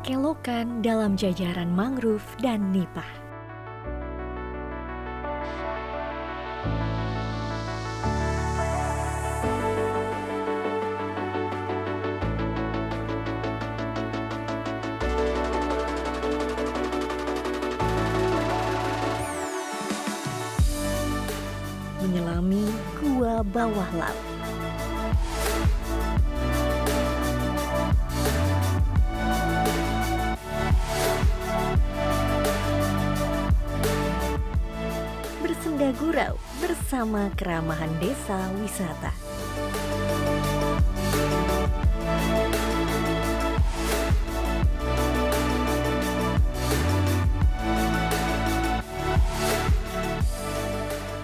berkelok-kelokan dalam jajaran mangrove dan nipah. Menyelami gua bawah laut. Bersenda gurau bersama keramahan desa wisata.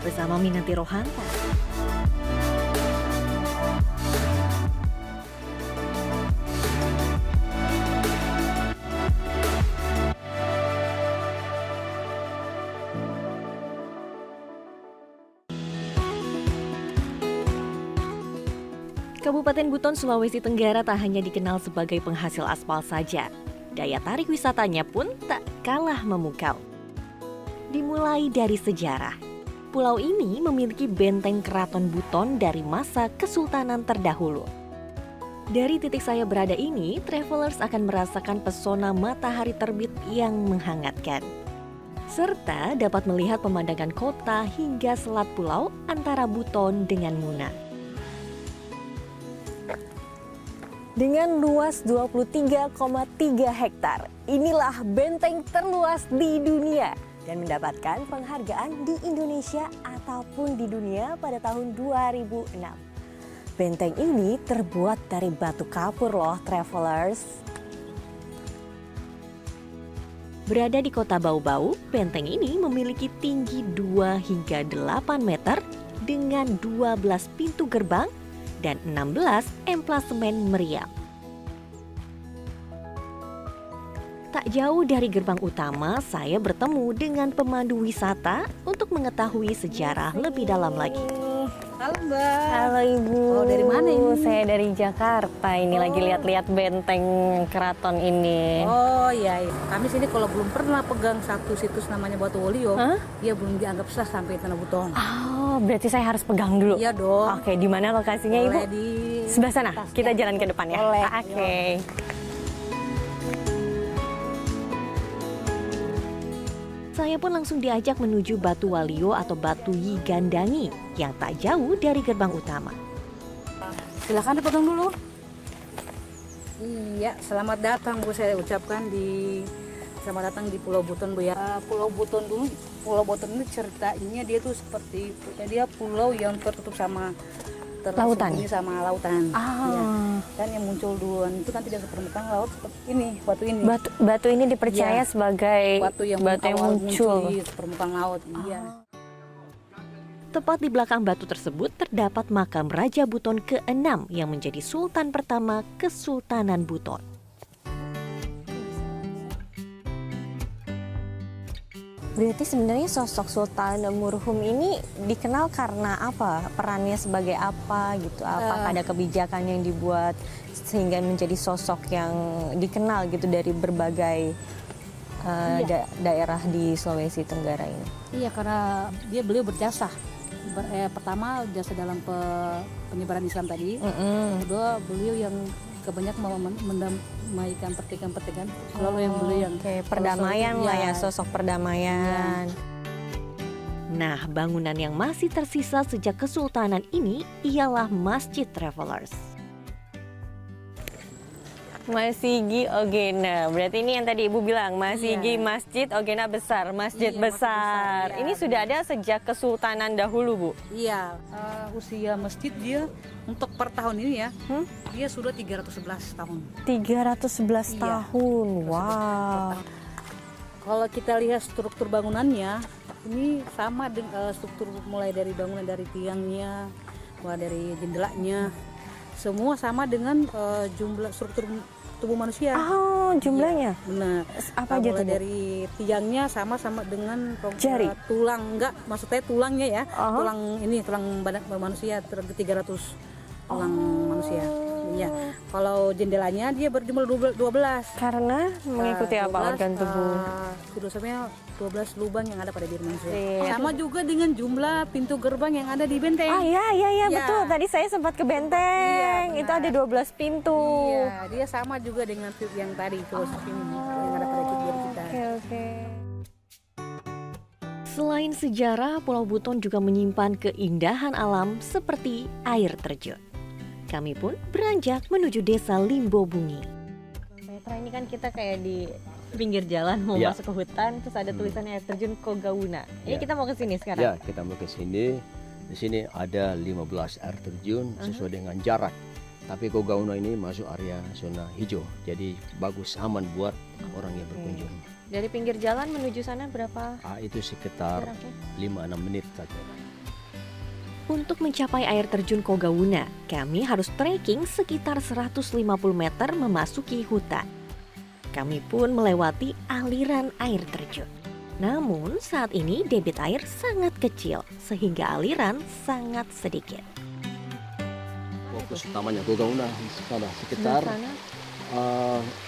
Bersama Minanti Rohanta. Kabupaten Buton, Sulawesi Tenggara tak hanya dikenal sebagai penghasil aspal saja. Daya tarik wisatanya pun tak kalah memukau. Dimulai dari sejarah. Pulau ini memiliki benteng keraton Buton dari masa Kesultanan terdahulu. Dari titik saya berada ini, travelers akan merasakan pesona matahari terbit yang menghangatkan. Serta dapat melihat pemandangan kota hingga selat pulau antara Buton dengan Muna. Dengan luas 23,3 hektar, inilah benteng terluas di dunia dan mendapatkan penghargaan di Indonesia ataupun di dunia pada tahun 2006. Benteng ini terbuat dari batu kapur loh, travelers. Berada di kota Bau-Bau, benteng ini memiliki tinggi 2 hingga 8 meter dengan 12 pintu gerbang dan 16 emplasemen meriam. Tak jauh dari gerbang utama, saya bertemu dengan pemandu wisata untuk mengetahui sejarah lebih dalam lagi. Halo Mbak. Halo Ibu. Oh, dari mana ini? Saya dari Jakarta. Ini lagi lihat-lihat benteng keraton ini. Oh iya, iya. Kami sini kalau belum pernah pegang satu situs namanya Batu Wolio, dia belum dianggap sah sampai Tanah Buton. Oh, berarti saya harus pegang dulu. Iya dong. Oke, di mana lokasinya Ibu? Boleh di Sebelah sana. Kita jalan ke depan ya. Boleh. Oke. Saya pun langsung diajak menuju Batu Walio atau Batu Yigandangi yang tak jauh dari gerbang utama. Silakan dipegang dulu. Iya, selamat datang Bu, saya ucapkan selamat datang di Pulau Buton Bu ya. Pulau Buton dulu, Pulau Buton ini ceritanya dia tuh seperti dia pulau yang tertutup sama Lautan. Sama lautan. Ya. Dan yang muncul duluan itu kan tidak permukaan laut seperti ini, batu ini. Batu ini dipercaya sebagai batu yang muncul di permukaan laut. Iya. Tepat di belakang batu tersebut terdapat makam Raja Buton ke-6 yang menjadi Sultan pertama Kesultanan Buton. Berarti sebenarnya sosok Sultan Murhum ini dikenal karena apa? Perannya sebagai apa gitu? Apakah ada kebijakan yang dibuat sehingga menjadi sosok yang dikenal gitu dari berbagai daerah di Sulawesi Tenggara ini? Iya, karena beliau berjasa. Pertama jasa dalam penyebaran Islam tadi. Kedua beliau yang kebanyakan mendamaikan pertikaian selalu yang beliau yang perdamaian lah ya, sosok perdamaian. Nah, bangunan yang masih tersisa sejak Kesultanan ini ialah Masjid Travelers. Masigi Ogena, berarti ini yang tadi Ibu bilang, Masigi Masjid Ogena besar, masjid besar. Ini sudah ada sejak Kesultanan dahulu, Bu? Iya, usia masjid dia untuk per tahun ini ya, dia sudah 311 tahun. 311 tahun, wow. Kalau kita lihat struktur bangunannya, ini sama dengan struktur mulai dari bangunan, dari tiangnya, dari jendelanya, semua sama dengan jumlah struktur tubuh manusia. Oh, jumlahnya? Ya, benar. Apa aja tuh? Dari tiangnya sama dengan jari, tulang, enggak, maksudnya tulangnya ya. Tulang ini, tulang badan manusia, 300 tulang manusia. Iya. Kalau jendelanya dia berjumlah 12. Karena mengikuti apa 12, organ tubuh? Filosofnya 12 lubang yang ada pada diri manusia. Sip. Sama juga dengan jumlah pintu gerbang yang ada di benteng. Ah iya Ya. betul. Tadi saya sempat ke benteng. Iya, Itu benar. ada 12 pintu. Iya, dia sama juga dengan yang tadi filosofi yang ada pada diri kita. Oke. Selain sejarah, Pulau Buton juga menyimpan keindahan alam seperti air terjun. Kami pun beranjak menuju desa Limbo Bungi. Petra, ini kan kita kayak di pinggir jalan mau Ya. masuk ke hutan, terus ada tulisannya air terjun Kogauna. Ini Ya. kita mau ke sini sekarang. Ya, kita mau ke sini. Di sini ada 15 air terjun sesuai dengan jarak. Tapi Kogauna ini masuk area zona hijau. Jadi bagus, aman buat orang yang berkunjung. Dari pinggir jalan menuju sana berapa Itu sekitar jaraknya? 5-6 menit saja. Untuk mencapai air terjun Kogauna, kami harus trekking sekitar 150 meter memasuki hutan. Kami pun melewati aliran air terjun. Namun saat ini debit air sangat kecil sehingga aliran sangat sedikit. Fokus utamanya Kogauna sana sekitar Sana,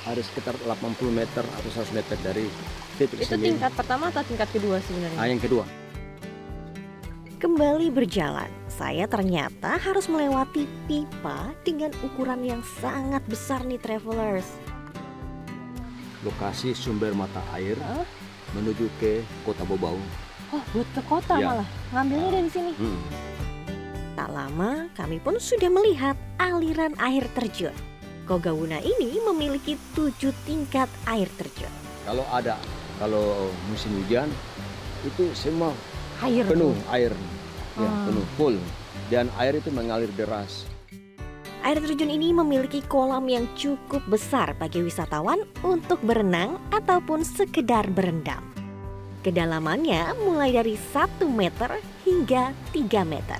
ada sekitar 80 meter atau 100 meter dari titik itu sini. tingkat pertama atau tingkat kedua sebenarnya? Yang kedua. Kembali berjalan, saya ternyata harus melewati pipa dengan ukuran yang sangat besar nih travelers. Lokasi sumber mata air Hah? menuju ke Kota Bobau. Oh, buat ke kota Ya. malah. Ngambilnya dari sini. Hmm. Tak lama, kami pun sudah melihat aliran air terjun. Kogauna ini memiliki 7 tingkat air terjun. Kalau musim hujan itu semua Air penuh tuh. air, ya, Ah. penuh full, dan air itu mengalir deras. Air terjun ini memiliki kolam yang cukup besar bagi wisatawan untuk berenang ataupun sekedar berendam. Kedalamannya mulai dari 1 meter hingga 3 meter.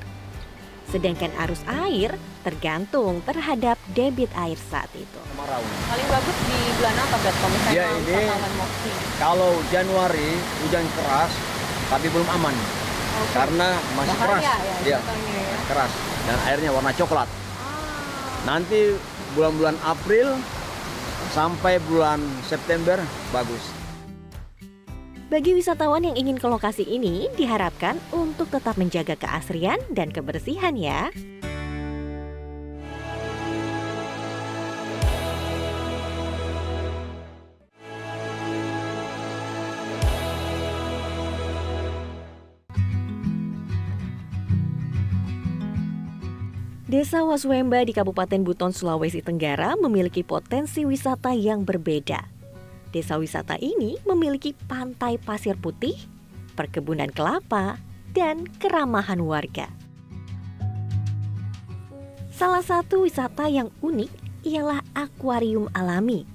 Sedangkan arus air tergantung terhadap debit air saat itu. Kemarau. Paling bagus di bulan apa Brad? Kalau misalnya Ya, ini- wisatawan mau kesini? Kalau Januari hujan keras, tapi belum aman karena masih Bahaya keras, ya ya, jatuhnya ya. keras, dan airnya warna coklat. Ah. Nanti bulan-bulan April sampai bulan September bagus. Bagi wisatawan yang ingin ke lokasi ini, diharapkan untuk tetap menjaga keasrian dan kebersihan ya. Desa Waswemba di Kabupaten Buton, Sulawesi Tenggara memiliki potensi wisata yang berbeda. Desa wisata ini memiliki pantai pasir putih, perkebunan kelapa, dan keramahan warga. Salah satu wisata yang unik ialah akuarium alami,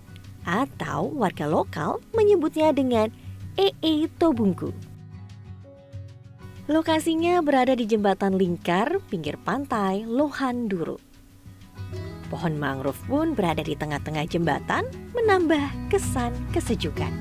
atau warga lokal menyebutnya dengan Ee Tobungku. Lokasinya berada di jembatan lingkar pinggir pantai Lohanduru. Pohon mangrove pun berada di tengah-tengah jembatan, menambah kesan kesejukan.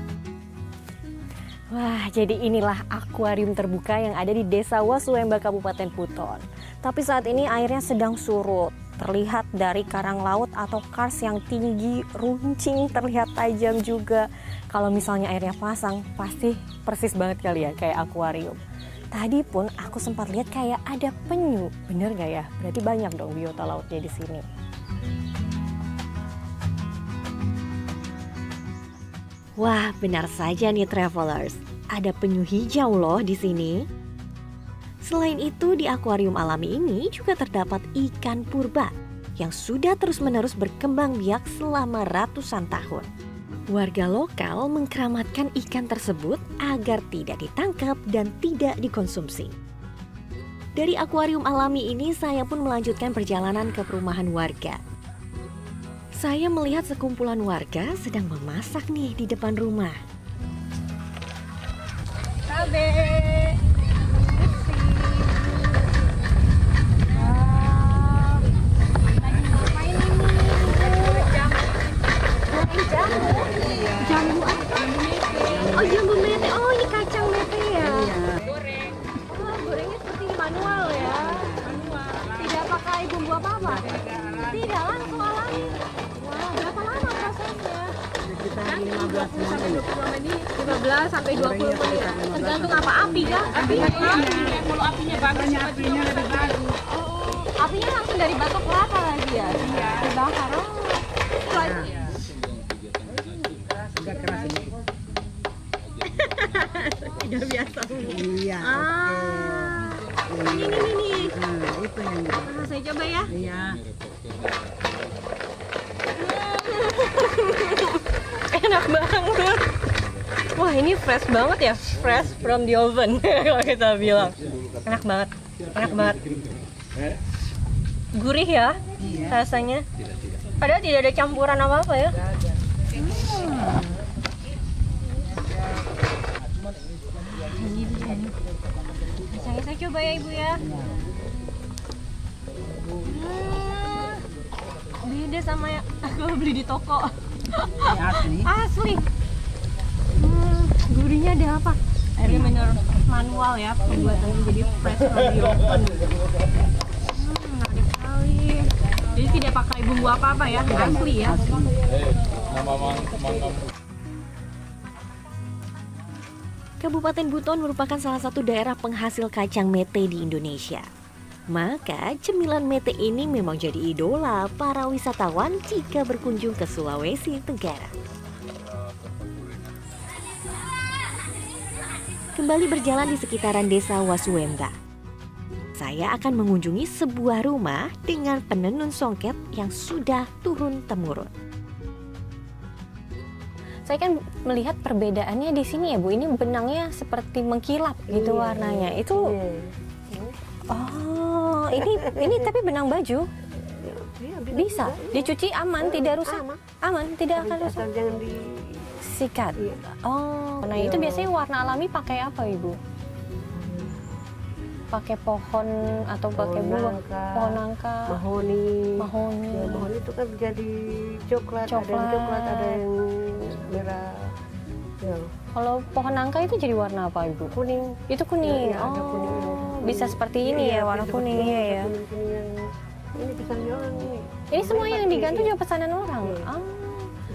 Wah, jadi inilah akuarium terbuka yang ada di Desa Waswemba, Kabupaten Buton. Tapi saat ini airnya sedang surut. Terlihat dari karang laut atau kars yang tinggi, runcing, terlihat tajam juga. Kalau misalnya airnya pasang, pasti persis banget kali ya, kayak akuarium. Tadi pun aku sempat lihat kayak ada penyu. Bener gak ya? Berarti banyak dong biota lautnya di sini. Wah, benar saja nih travelers. Ada penyu hijau loh di sini. Selain itu, di akuarium alami ini juga terdapat ikan purba yang sudah terus-menerus berkembang biak selama ratusan tahun. Warga lokal mengkeramatkan ikan tersebut agar tidak ditangkap dan tidak dikonsumsi. Dari akuarium alami ini, saya pun melanjutkan perjalanan ke perumahan warga. Saya melihat sekumpulan warga sedang memasak nih di depan rumah. Oh, jambu mete. Oh, ini kacang mete ya? Goreng. Oh, gorengnya seperti manual ya? Manual. Tidak pakai bumbu apa-apa? Tidak, langsung sampai 25 menit, 15 sampai 20 menit. Tergantung apa api kah? Apinya kalau apinya bagus apinya lebih bagus. Oh, apinya langsung dari batok kelapa lagi ya? Iya. Dibakar. Agak keras ini. Tidak biasa. Iya. Ini. Nah, itu yang Saya coba ya. iya. Enak banget. Wah, ini fresh banget ya, fresh from the oven kalau kita bilang. Enak banget, enak banget. Gurih ya rasanya. Padahal tidak ada campuran apa-apa ya. Ini dia nih. Saya coba ya Ibu ya. Beda sama yang aku beli di toko. Asli. Asli. Gurihnya ada apa? Ini bener manual ya pembuatannya, jadi fresh from the oven. Menarik sekali. Jadi tidak pakai bumbu apa-apa ya, asli ya. Kabupaten Buton merupakan salah satu daerah penghasil kacang mete di Indonesia. Maka cemilan mete ini memang jadi idola para wisatawan jika berkunjung ke Sulawesi Tenggara. Kembali berjalan di sekitaran desa Wasuwemba. Saya akan mengunjungi sebuah rumah dengan penenun songket yang sudah turun-temurun. Saya kan melihat perbedaannya di sini ya Bu, ini benangnya seperti mengkilap gitu warnanya. Itu oh, ini tapi benang baju. Bisa dicuci aman, tidak rusak. Aman, tidak akan rusak. Jangan Sikat. Oh, nah itu biasanya warna alami pakai apa Ibu? Pakai pohon atau pakai buah? Pohon nangka. mahoni. Mahoni. Ya, mahoni itu kan jadi coklat. Ada yang coklat, ada yang merah. Ya. Kalau pohon nangka itu jadi warna apa Ibu? Kuning. Itu kuning. Ya, ada kuning. Bisa seperti ini ya, warna kuningnya ya. Kuning-kuningan. Ini pesannya orang ini. Ini semua yang digantung juga pesanan orang. Iya.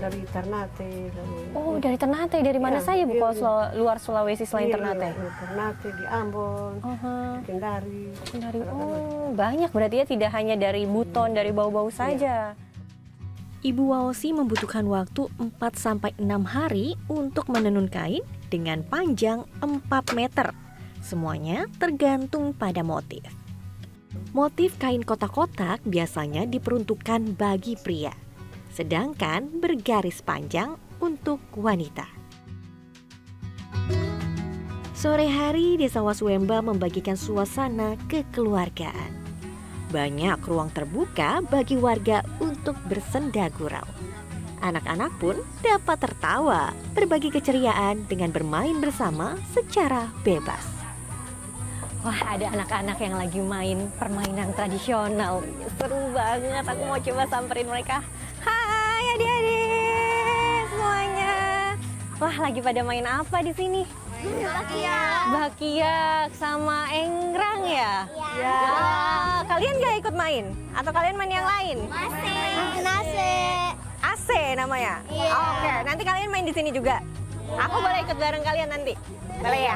Dari Ternate. Oh, dari Ternate. Dari mana Iya, saja Bu iya, kalau iya. luar Sulawesi selain Ternate? Ternate di Ambon, Kendari. Dari banyak berarti ya, tidak hanya dari Buton, dari bau-bau saja. Ibu Waosi membutuhkan waktu 4-6 hari untuk menenun kain dengan panjang 4 meter. Semuanya tergantung pada motif. Motif kain kotak-kotak biasanya diperuntukkan bagi pria, sedangkan bergaris panjang untuk wanita. Sore hari, Desa Wasuwemba membagikan suasana kekeluargaan. Banyak ruang terbuka bagi warga untuk bersenda gurau. Anak-anak pun dapat tertawa, berbagi keceriaan dengan bermain bersama secara bebas. Wah, ada anak-anak yang lagi main permainan tradisional. Seru banget, aku mau coba samperin mereka. Hai adik-adik semuanya. Wah, lagi pada main apa di sini? Bakiak sama enggrang ya? Iya. Wah, kalian gak ikut main? Atau kalian main yang lain? AC namanya? Iya. Oke, nanti kalian main di sini juga. Aku boleh ikut bareng kalian nanti? Boleh ya?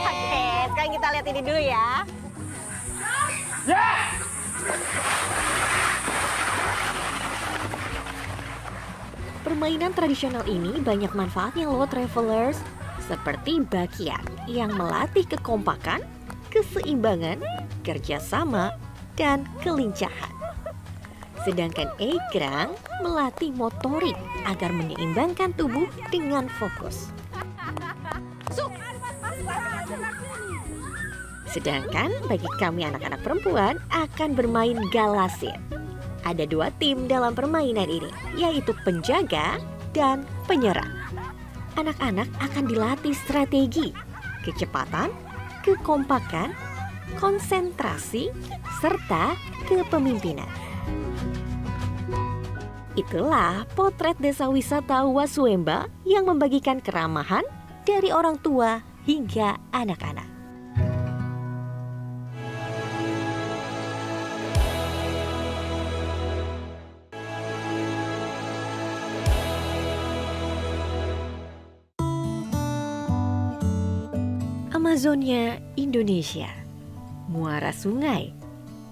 Oke, sekarang kita lihat ini dulu ya. Permainan tradisional ini banyak manfaatnya loh travelers, seperti bakiak yang melatih kekompakan, keseimbangan, kerjasama, dan kelincahan. Sedangkan egrang melatih motorik agar menyeimbangkan tubuh dengan fokus. Sedangkan bagi kami anak-anak perempuan akan bermain galasin. Ada 2 tim dalam permainan ini, yaitu penjaga dan penyerang. Anak-anak akan dilatih strategi, kecepatan, kekompakan, konsentrasi, serta kepemimpinan. Itulah potret desa wisata Wasuwemba yang membagikan keramahan dari orang tua hingga anak-anak. Amazonia, Indonesia. Muara sungai,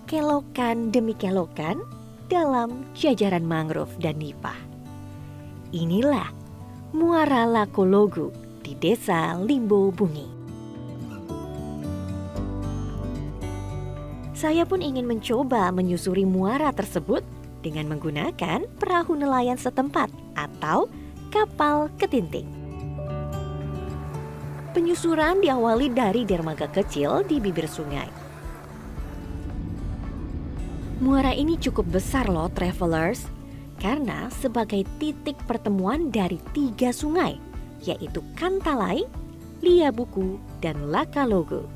kelokan demi kelokan dalam jajaran mangrove dan nipah. Inilah Muara Lakologu di Desa Limbo Bungi. Saya pun ingin mencoba menyusuri muara tersebut dengan menggunakan perahu nelayan setempat atau kapal ketinting. Penyusuran diawali dari dermaga kecil di bibir sungai. Muara ini cukup besar loh travelers, karena sebagai titik pertemuan dari 3 sungai, yaitu Kantalai, Liabuku, dan Lakalogo.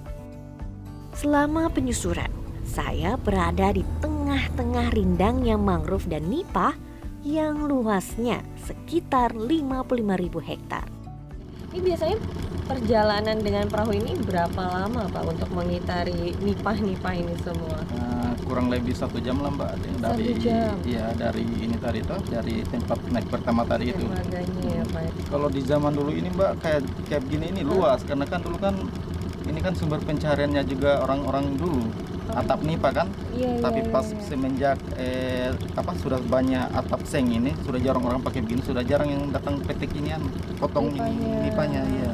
Selama penyusuran, saya berada di tengah-tengah rindangnya mangrove dan nipah yang luasnya sekitar 55.000 hektar. Ini biasanya perjalanan dengan perahu ini berapa lama Pak untuk mengitari nipah-nipah ini semua? Kurang lebih 1 jam lah Mbak. Dari 1 jam? Iya, dari ini tadi tuh, dari tempat naik pertama tadi itu. Dermaganya ya Pak. Kalau di zaman dulu ini Mbak, kayak gini ini luas, karena kan dulu kan ini kan sumber pencariannya juga orang-orang dulu. Atap nipah kan, Iya, tapi iya, pas iya. semenjak sudah banyak atap seng ini, sudah jarang orang pakai begini, sudah jarang yang datang petik inian, potong ini nipahnya, iya.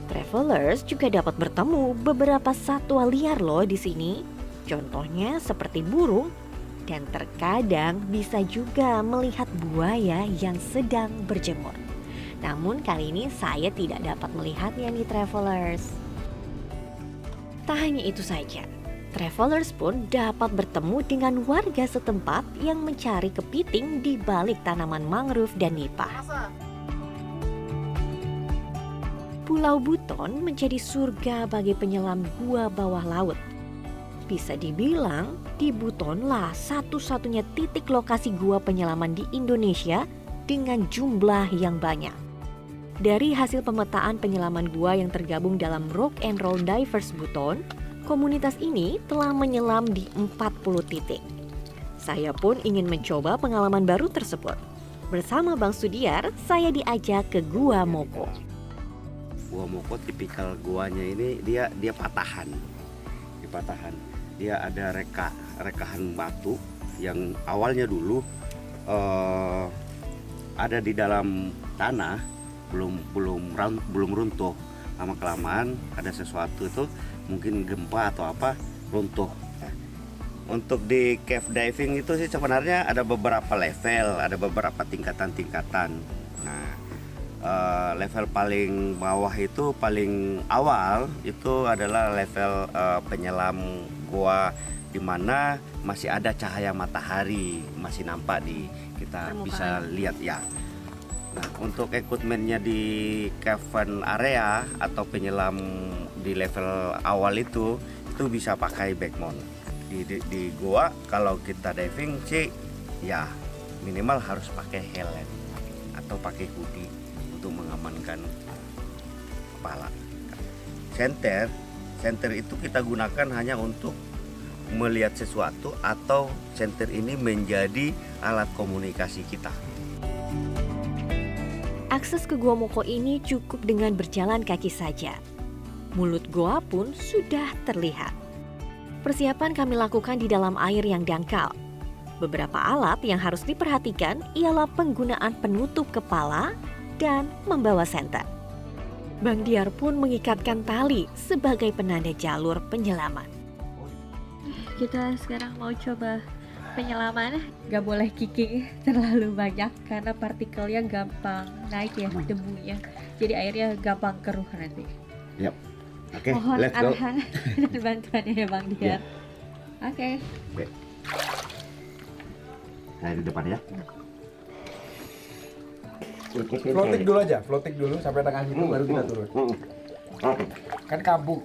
Travelers juga dapat bertemu beberapa satwa liar loh di sini. Contohnya seperti burung, dan terkadang bisa juga melihat buaya yang sedang berjemur. Namun kali ini saya tidak dapat melihatnya nih travelers. Tak hanya itu saja, travelers pun dapat bertemu dengan warga setempat yang mencari kepiting di balik tanaman mangrove dan nipah. Pulau Buton menjadi surga bagi penyelam gua bawah laut. Bisa dibilang, di Butonlah satu-satunya titik lokasi gua penyelaman di Indonesia dengan jumlah yang banyak. Dari hasil pemetaan penyelaman gua yang tergabung dalam Rock and Roll Divers Buton, komunitas ini telah menyelam di 40 titik. Saya pun ingin mencoba pengalaman baru tersebut. Bersama Bang Sudiar, saya diajak ke Gua Moko. Gua Moko tipikal guanya ini dia patahan. Dia ada rekahan batu yang awalnya dulu ada di dalam tanah, belum runtuh. Lama kelamaan ada sesuatu itu mungkin gempa atau apa runtuh. Nah, untuk di cave diving itu sih sebenarnya ada beberapa level, ada beberapa tingkatan. Nah, level paling bawah itu paling awal itu adalah level penyelam gua di mana masih ada cahaya matahari masih nampak di kita bisa lihat ya. Nah, untuk equipmentnya di cavern area atau penyelam di level awal itu bisa pakai backmount. Di gua kalau kita diving sih ya minimal harus pakai helm atau pakai hoodie untuk mengamankan kepala. Senter itu kita gunakan hanya untuk melihat sesuatu atau senter ini menjadi alat komunikasi kita. Akses ke Gua Moko ini cukup dengan berjalan kaki saja. Mulut goa pun sudah terlihat. Persiapan kami lakukan di dalam air yang dangkal. Beberapa alat yang harus diperhatikan ialah penggunaan penutup kepala dan membawa senter. Bang Diar pun mengikatkan tali sebagai penanda jalur penyelaman. Kita sekarang mau coba penyelaman. Gak boleh kicking terlalu banyak karena partikelnya gampang naik ya, debunya. Jadi airnya gampang keruh nanti. Yap. Oke, Mohon let's go. arahan dan bantuannya ya Bang Diar. Oke. Saya di depan ya. Floating dulu sampai tengah situ baru kita turun. Kan kabuk.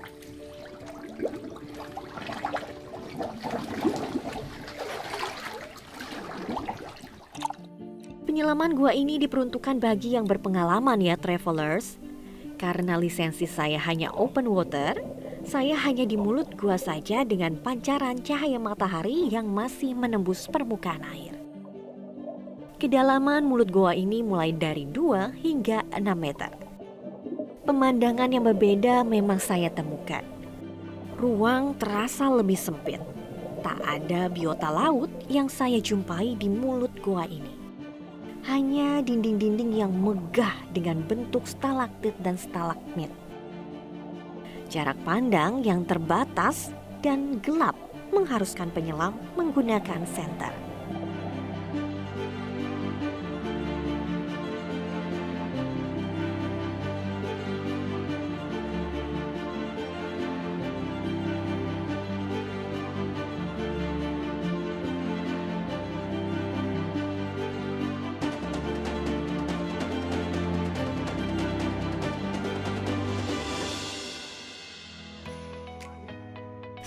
Penyelaman gua ini diperuntukkan bagi yang berpengalaman ya travelers. Karena lisensi saya hanya open water, saya hanya di mulut gua saja dengan pancaran cahaya matahari yang masih menembus permukaan air. Kedalaman mulut goa ini mulai dari 2 hingga 6 meter. Pemandangan yang berbeda memang saya temukan. Ruang terasa lebih sempit. Tak ada biota laut yang saya jumpai di mulut gua ini. Hanya dinding-dinding yang megah dengan bentuk stalaktit dan stalagmit. Jarak pandang yang terbatas dan gelap mengharuskan penyelam menggunakan senter.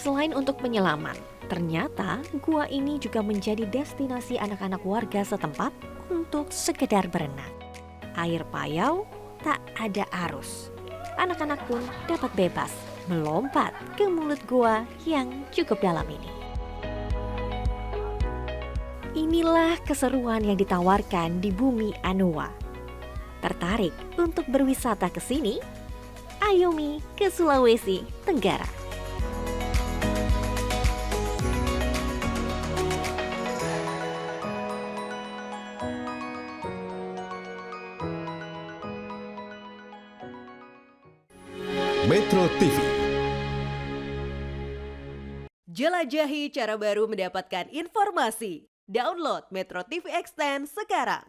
Selain untuk penyelaman, ternyata gua ini juga menjadi destinasi anak-anak warga setempat untuk sekedar berenang. Air payau, tak ada arus. Anak-anak pun dapat bebas melompat ke mulut gua yang cukup dalam ini. Inilah keseruan yang ditawarkan di bumi Anoa. Tertarik untuk berwisata ke sini? Ayo Mi ke Sulawesi Tenggara. Metro TV. Jelajahi cara baru mendapatkan informasi. Download Metro TV Extend sekarang.